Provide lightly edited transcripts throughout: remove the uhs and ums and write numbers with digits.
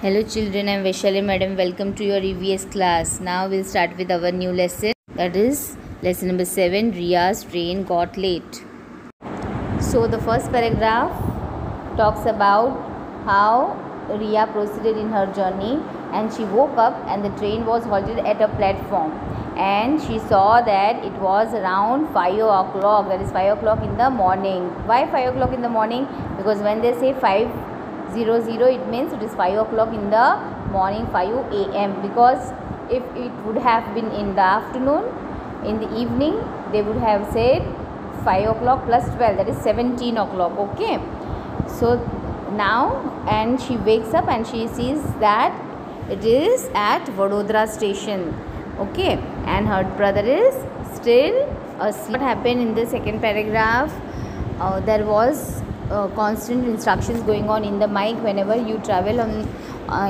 Hello children, I am Vaishali madam. Welcome to your EVS class. Now we'll start with our new lesson. That is lesson number 7. Riya's train got late. So the first paragraph talks about how Riya proceeded in her journey, and she woke up and the train was halted at a platform, and she saw that it was around 5 o'clock, that is 5 o'clock in the morning. Why 5 o'clock in the morning? Because when they say 5:00, it means it is 5 o'clock in the morning, 5 a.m. because if it would have been in the afternoon, in the evening, they would have said 5 o'clock plus 12, that is 17 o'clock. Okay, so now, and she wakes up and she sees that it is at Vadodara station. Okay, and her brother is still asleep. What happened in the second paragraph? There was constant instructions going on in the mic. Whenever you travel on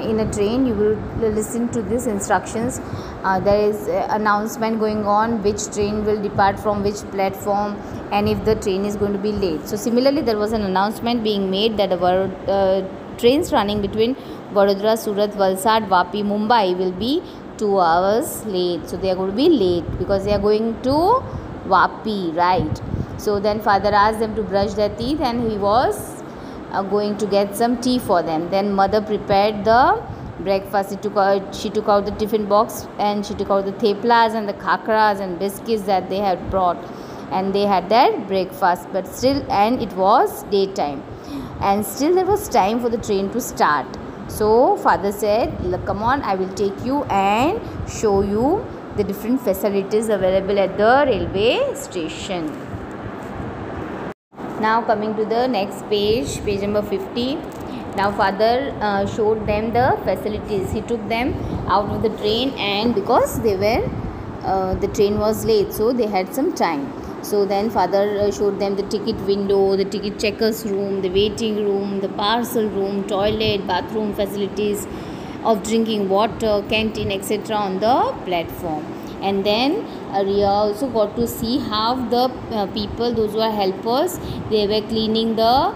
in a train, you will listen to these instructions. There is announcement going on which train will depart from which platform, and if the train is going to be late. So similarly, there was an announcement being made that trains running between Vadodara, Surat, Valsad, Vapi, Mumbai will be 2 hours late. So they are going to be late because they are going to Vapi, right? So then father asked them to brush their teeth, and he was going to get some tea for them. Then mother prepared the breakfast. She took out the tiffin box, and she took out the theplas and the khakras and biscuits that they had brought, and they had their breakfast. But still, and it was daytime, and still there was time for the train to start. So father said, "Look, come on, I will take you and show you the different facilities available at the railway station." Now coming to the next page number 50. Now father showed them the facilities. He took them out of the train, and because they were the train was late, so they had some time. So then father showed them the ticket window, the ticket checkers room, the waiting room, the parcel room, toilet, bathroom facilities of drinking water, canteen, etc. on the platform. And then Riya also got to see how the people, those who are helpers, they were cleaning the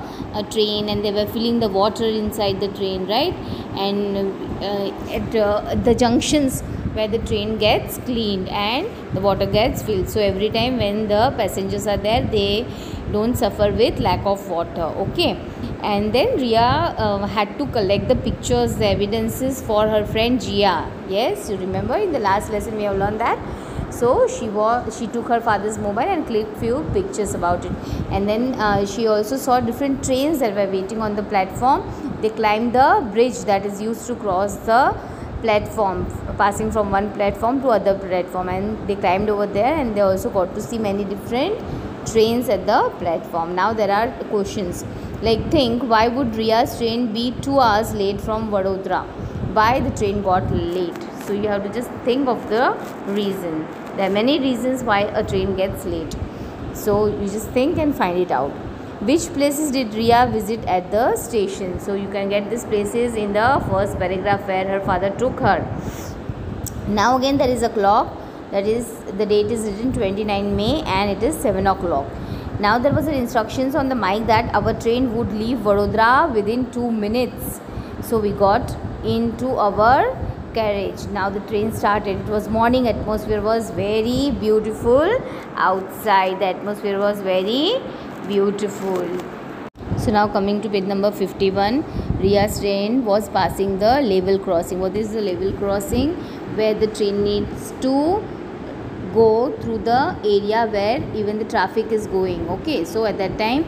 train, and they were filling the water inside the train, right? And at the junctions where the train gets cleaned and the water gets filled, so every time when the passengers are there, they don't suffer with lack of water. Okay, and then Riya had to collect the pictures, the evidences for her friend Jia. Yes, you remember in the last lesson we have learned that. So she took her father's mobile and clicked few pictures about it, and then she also saw different trains that were waiting on the platform. They climbed the bridge that is used to cross the platform, passing from one platform to other platform, and they climbed over there, and they also got to see many different trains at the platform. Now there are questions like, think, why would Riya's train be 2 hours late from Vadodara? Why the train got late? So you have to just think of the reason. There are many reasons why a train gets late, so you just think and find it out. Which places did Riya visit at the station? So you can get these places in the first paragraph where her father took her. Now again there is a clock, that is the date is written 29 May and it is 7 o'clock. Now there was an instructions on the mic that our train would leave Vadodara within 2 minutes. So we got into our carriage. Now the train started. It was morning. Atmosphere was very beautiful outside. The atmosphere was very beautiful. So now coming to page number 51, Riya's train was passing the level crossing. What is the level crossing? Where the train needs to go through the area where even the traffic is going. Okay, so at that time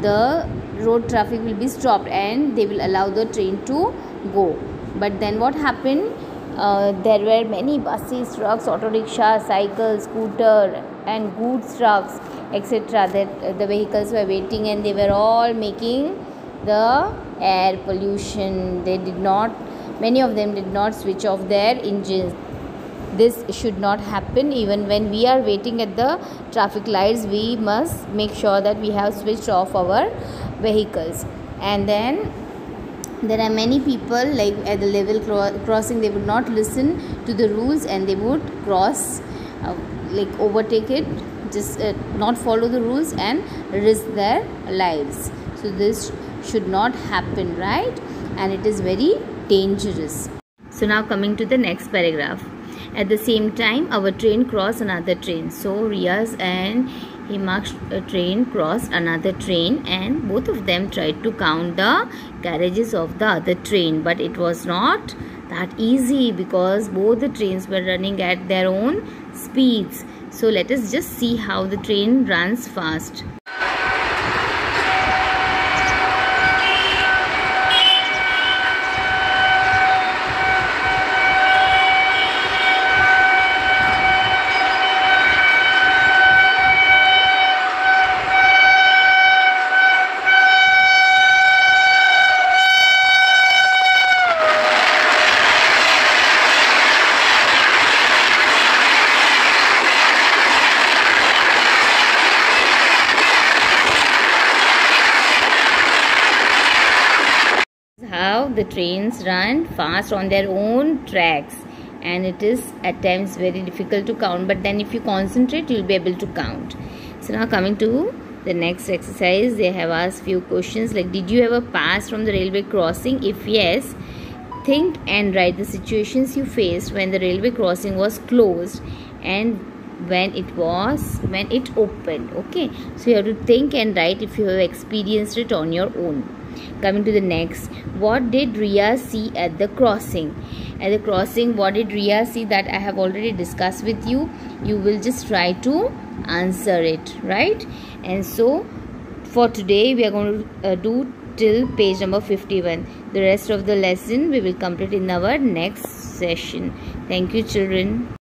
the road traffic will be stopped and they will allow the train to go. But then what happened? There were many buses, trucks, auto rickshaw, cycles, scooter and goods trucks, etc. That the vehicles were waiting, and they were all making the air pollution. Many of them did not switch off their engines. This should not happen. Even when we are waiting at the traffic lights, we must make sure that we have switched off our vehicles. And then there are many people, like at the level crossing, they would not listen to the rules and they would cross, overtake it, just not follow the rules and risk their lives. So this should not happen, right? And it is very dangerous. So now coming to the next paragraph. At the same time, our train crossed another train. So Riaz and Himak's train crossed another train, and both of them tried to count the carriages of the other train. But it was not that easy because both the trains were running at their own speeds. So let us just see how the train runs fast. How the trains run fast on their own tracks, and it is at times very difficult to count, but then if you concentrate you'll be able to count. So now coming to the next exercise, they have asked few questions like, did you ever pass from the railway crossing? If yes, think and write the situations you faced when the railway crossing was closed and when it opened. Okay, so you have to think and write if you have experienced it on your own. Coming to the next, what did Riya see at the crossing? At the crossing, what did Riya see? That I have already discussed with you. You will just try to answer it, right? And so for today we are going to do till page number 51. The rest of the lesson we will complete in our next session. Thank you, children.